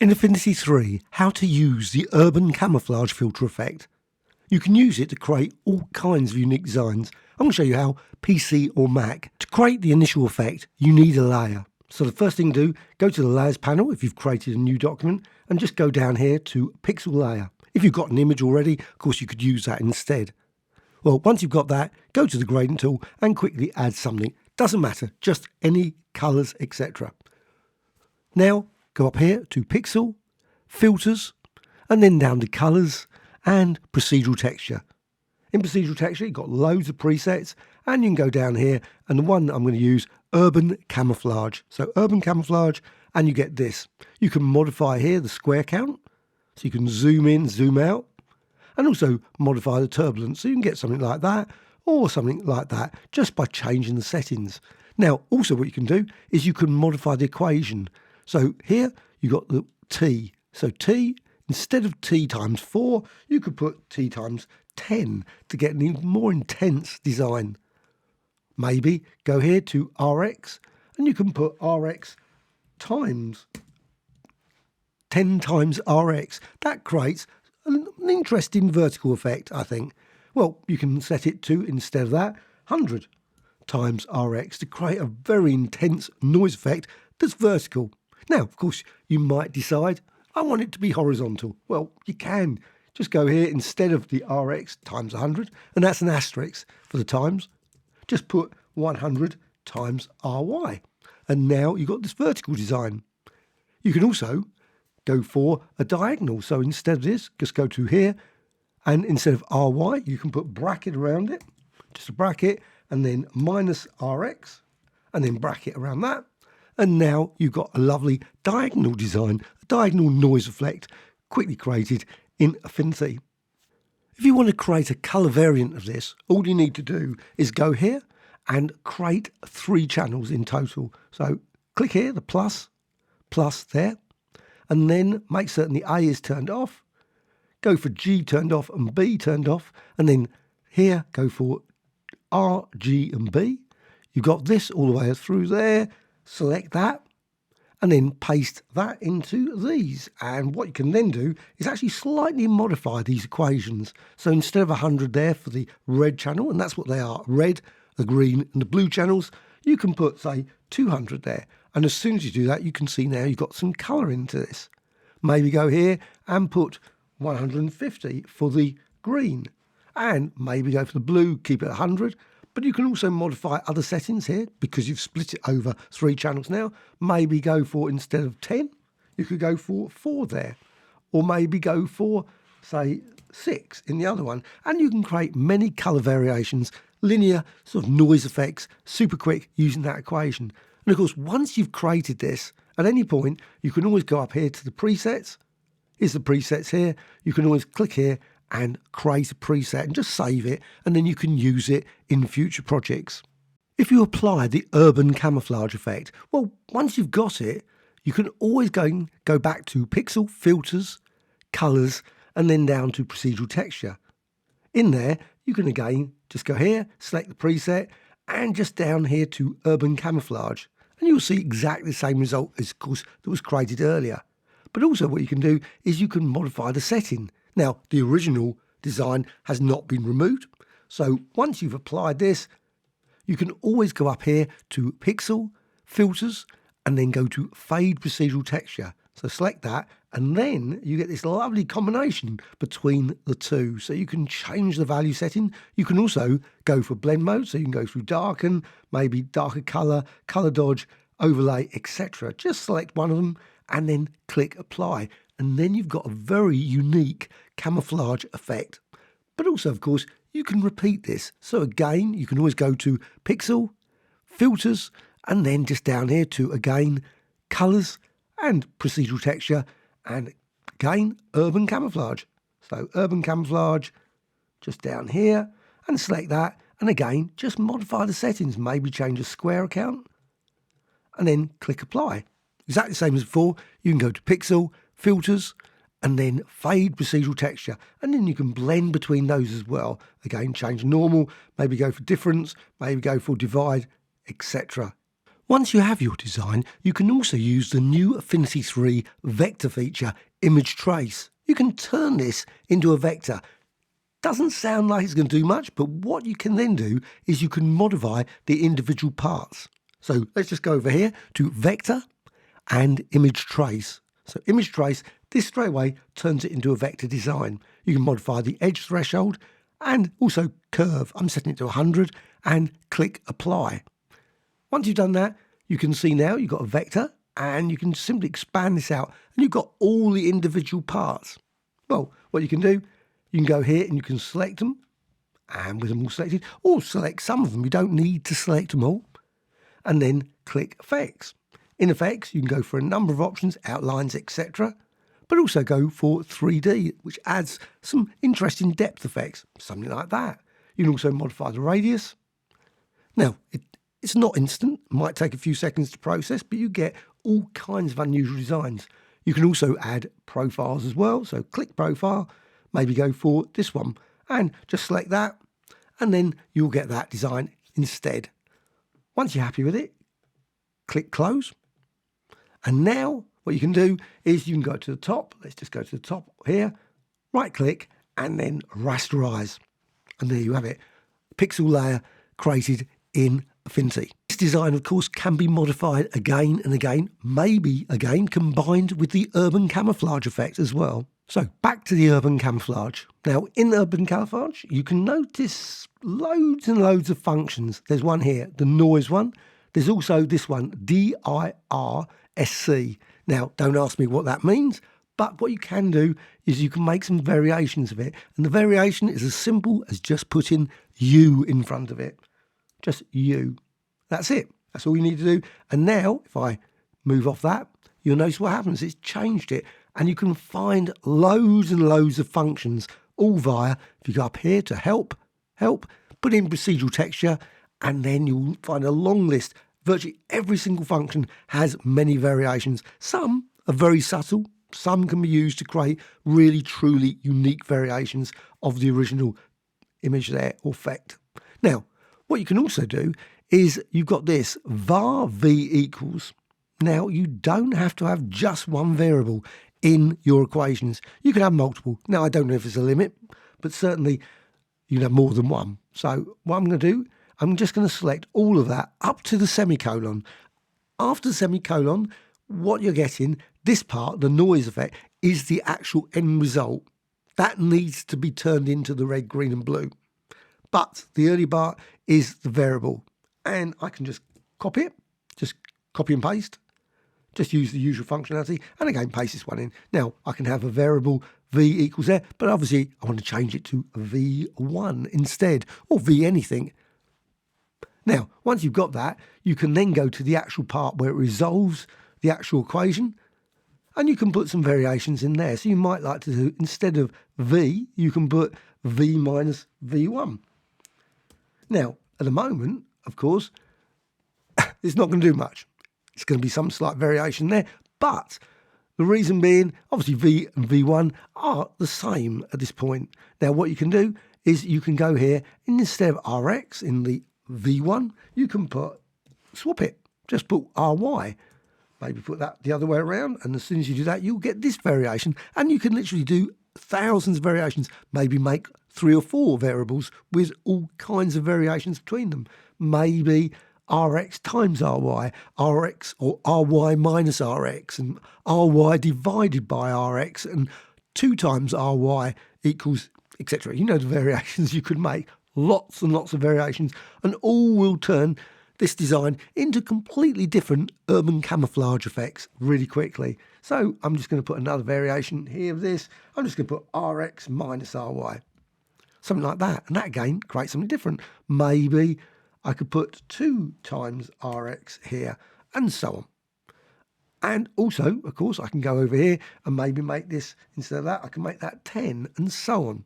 In Affinity 3, how to use the urban camouflage filter effect. You can use it to create all kinds of unique designs. I'm going to show you how PC or Mac. To create the initial effect, you need a layer. So the first thing to do, go to the Layers panel if you've created a new document and just go down here to Pixel Layer. If you've got an image already, of course you could use that instead. Well, once you've got that, go to the Gradient tool and quickly add something. Doesn't matter, just any colours, etc. Now, go up here to Pixel, Filters, and then down to Colours and Procedural Texture. In Procedural Texture, you've got loads of presets, and you can go down here, and the one I'm going to use, Urban Camouflage. So Urban Camouflage, and you get this. You can modify here the square count, so you can zoom in, zoom out, and also modify the turbulence, so you can get something like that, or something like that, just by changing the settings. Now, also what you can do is you can modify the equation. So here, you've got the T. So T, instead of T times 4, you could put T times 10 to get an even more intense design. Maybe go here to RX, and you can put RX times 10 times RX. That creates an interesting vertical effect, I think. Well, you can set it to, instead of that, 100 times RX to create a very intense noise effect that's vertical. Now, of course, you might decide, I want it to be horizontal. Well, you can. Just go here, instead of the RX times 100, and that's an asterisk for the times, just put 100 times RY. And now you've got this vertical design. You can also go for a diagonal. So instead of this, just go to here, and instead of RY, you can put bracket around it, just a bracket, and then minus RX, and then bracket around that. And now you've got a lovely diagonal design, a diagonal noise effect, quickly created in Affinity. If you want to create a colour variant of this, all you need to do is go here and create 3 channels in total. So click here, the plus there, and then make certain the A is turned off, go for G turned off and B turned off, and then here go for R, G and B. You've got this all the way through there, select that, and then paste that into these. And what you can then do is actually slightly modify these equations. So instead of 100 there for the red channel, and that's what they are, red, the green and the blue channels, you can put, say, 200 there. And as soon as you do that, you can see now you've got some colour into this. Maybe go here and put 150 for the green. And maybe go for the blue, keep it 100. But you can also modify other settings here because you've split it over 3 channels now. Maybe go for, instead of 10, you could go for 4 there. Or maybe go for, say, 6 in the other one. And you can create many colour variations, linear sort of noise effects, super quick using that equation. And of course, once you've created this, at any point, you can always go up here to the presets. Here's the presets here. You can always click here and create a preset and just save it, and then you can use it in future projects. If you apply the urban camouflage effect, well, once you've got it, you can always go back to Pixel, Filters, Colours, and then down to Procedural Texture. In there, you can again just go here, select the preset, and just down here to Urban Camouflage. And you'll see exactly the same result as, of course, that was created earlier. But also what you can do is you can modify the setting. Now, the original design has not been removed. So once you've applied this, you can always go up here to Pixel, Filters, and then go to Fade Procedural Texture. So select that, and then you get this lovely combination between the two. So you can change the value setting. You can also go for blend mode, so you can go through darken, maybe darker colour, colour dodge, overlay, etc. Just select one of them and then click apply. And then you've got a very unique camouflage effect. But also, of course, you can repeat this. So again, you can always go to Pixel, Filters, and then just down here to, again, Colours and Procedural Texture, and again, Urban Camouflage. So Urban Camouflage, just down here, and select that. And again, just modify the settings, maybe change the square count, and then click Apply. Exactly the same as before. You can go to Pixel, Filters, and then Fade Procedural Texture, and then you can blend between those as well. Again, change normal, maybe go for difference, maybe go for divide, etc. Once you have your design, you can also use the new Affinity 3 vector feature, Image Trace. You can turn this into a vector. Doesn't sound like it's going to do much, but what you can then do is you can modify the individual parts. So let's just go over here to Vector and Image Trace. So Image Trace, this straight away turns it into a vector design. You can modify the edge threshold and also curve. I'm setting it to 100 and click Apply. Once you've done that, you can see now you've got a vector and you can simply expand this out and you've got all the individual parts. Well, what you can do, you can go here and you can select them, and with them all selected, or select some of them. You don't need to select them all. And then click Effects. In Effects, you can go for a number of options, outlines, etc. But also go for 3D, which adds some interesting depth effects, something like that. You can also modify the radius. Now, it's not instant, might take a few seconds to process, but you get all kinds of unusual designs. You can also add profiles as well. So click Profile, maybe go for this one and just select that, and then you'll get that design instead. Once you're happy with it, click Close. And now what you can do is you can go to the top. Let's just go to the top here, right click, and then rasterize. And there you have it. Pixel layer created in Affinity. This design, of course, can be modified again and again, maybe again combined with the urban camouflage effect as well. So back to the urban camouflage. Now in urban camouflage, you can notice loads and loads of functions. There's one here, the noise one. There's also this one, DIRSC. Now, don't ask me what that means, but what you can do is you can make some variations of it. And the variation is as simple as just putting U in front of it. Just U. That's it. That's all you need to do. And now, if I move off that, you'll notice what happens. It's changed it. And you can find loads and loads of functions, all via, if you go up here to help, put in procedural texture, and then you'll find a long list. Virtually every single function has many variations. Some are very subtle. Some can be used to create really, truly unique variations of the original image there or effect. Now, what you can also do is you've got this var v equals. Now, you don't have to have just one variable in your equations. You can have multiple. Now, I don't know if there's a limit, but certainly you can have more than one. So what I'm going to do, I'm just going to select all of that up to the semicolon. After the semicolon, what you're getting, this part, the noise effect, is the actual end result. That needs to be turned into the red, green and blue. But the early part is the variable. And I can just copy it, just copy and paste. Just use the usual functionality and again paste this one in. Now I can have a variable v equals there, but obviously I want to change it to v1 instead, or v anything. Now once you've got that, you can then go to the actual part where it resolves the actual equation, and you can put some variations in there. So you might like to do, instead of v, you can put v minus v1. Now at the moment, of course, it's not going to do much. It's going to be some slight variation there, but the reason being, obviously V and V1 are the same at this point. Now what you can do is you can go here, and instead of RX in the V1, you can swap it, just put RY. Maybe put that the other way around, and as soon as you do that, you'll get this variation, and you can literally do thousands of variations, maybe make 3 or 4 variables with all kinds of variations between them. Maybe RX times RY, RX or RY minus RX, and RY divided by RX, and 2 times RY equals, etc. You know the variations you could make, lots and lots of variations, and all will turn this design into completely different urban camouflage effects really quickly. So I'm just going to put another variation here of this. I'm just going to put RX minus RY, something like that, and that again creates something different. Maybe I could put 2 times RX here, and so on. And also, of course, I can go over here and maybe make this, instead of that, I can make that 10, and so on.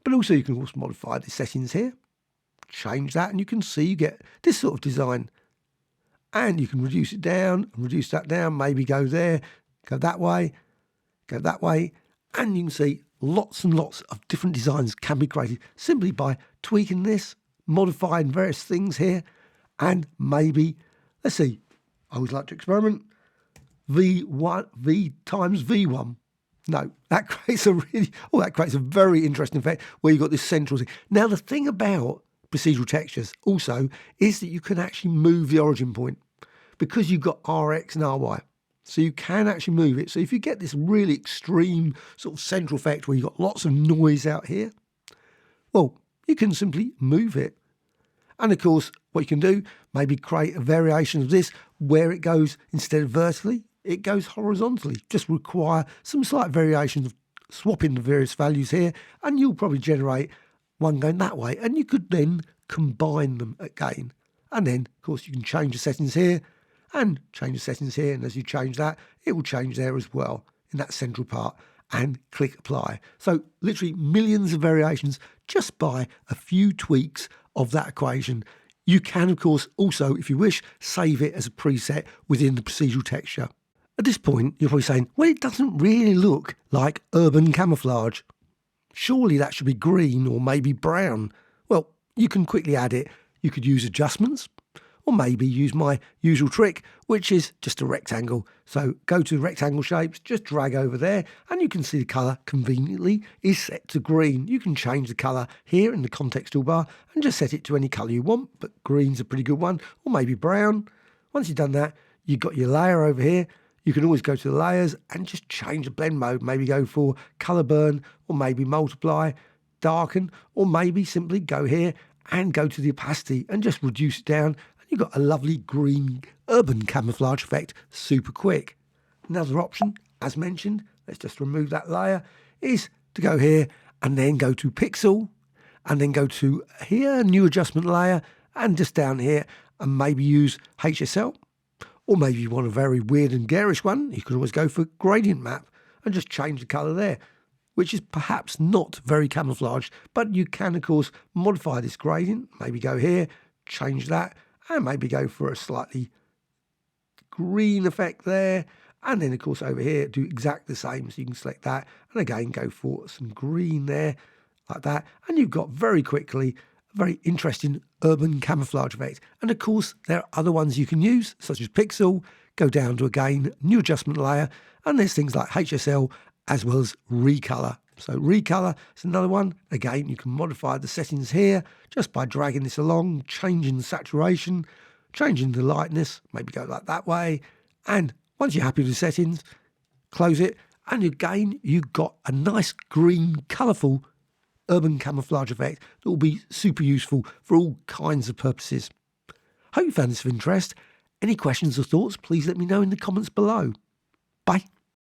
But also you can also modify the settings here, change that, and you can see you get this sort of design. And you can reduce it down, reduce that down, maybe go there, go that way, and you can see lots and lots of different designs can be created simply by tweaking this, modifying various things here, and maybe, let's see, I always like to experiment. V1, V times V1. No, that creates a very interesting effect where you've got this central thing. Now, the thing about procedural textures also is that you can actually move the origin point because you've got RX and RY. So you can actually move it. So if you get this really extreme sort of central effect where you've got lots of noise out here, well, you can simply move it. And of course, what you can do, maybe create a variation of this where it goes, instead of vertically, it goes horizontally. Just require some slight variations of swapping the various values here, and you'll probably generate one going that way. And you could then combine them again. And then, of course, you can change the settings here and change the settings here. And as you change that, it will change there as well in that central part, and click apply. So literally millions of variations just by a few tweaks of that equation. You can, of course, also, if you wish, save it as a preset within the procedural texture. At this point, you're probably saying, well, it doesn't really look like urban camouflage. Surely that should be green or maybe brown. Well, you can quickly add it. You could use adjustments, or maybe use my usual trick, which is just a rectangle. So go to rectangle shapes, just drag over there, and you can see the colour conveniently is set to green. You can change the colour here in the context toolbar and just set it to any colour you want, but green's a pretty good one, or maybe brown. Once you've done that, you've got your layer over here. You can always go to the layers and just change the blend mode, maybe go for colour burn, or maybe multiply, darken, or maybe simply go here and go to the opacity and just reduce it down. You've got a lovely green urban camouflage effect super quick. Another option, as mentioned, let's just remove that layer, is to go here and then go to pixel and then go to here, new adjustment layer, and just down here and maybe use HSL. Or maybe you want a very weird and garish one, you can always go for gradient map and just change the colour there, which is perhaps not very camouflaged, but you can, of course, modify this gradient. Maybe go here, change that, and maybe go for a slightly green effect there. And then, of course, over here, do exactly the same. So you can select that, and again, go for some green there, like that. And you've got very quickly a very interesting urban camouflage effect. And of course, there are other ones you can use, such as pixel. Go down to, again, new adjustment layer, and there's things like HSL as well as recolor. So recolor is another one. Again, you can modify the settings here just by dragging this along, changing the saturation, changing the lightness, maybe go like that way. And once you're happy with the settings, close it. And again, you've got a nice green, colourful urban camouflage effect that will be super useful for all kinds of purposes. Hope you found this of interest. Any questions or thoughts, please let me know in the comments below. Bye.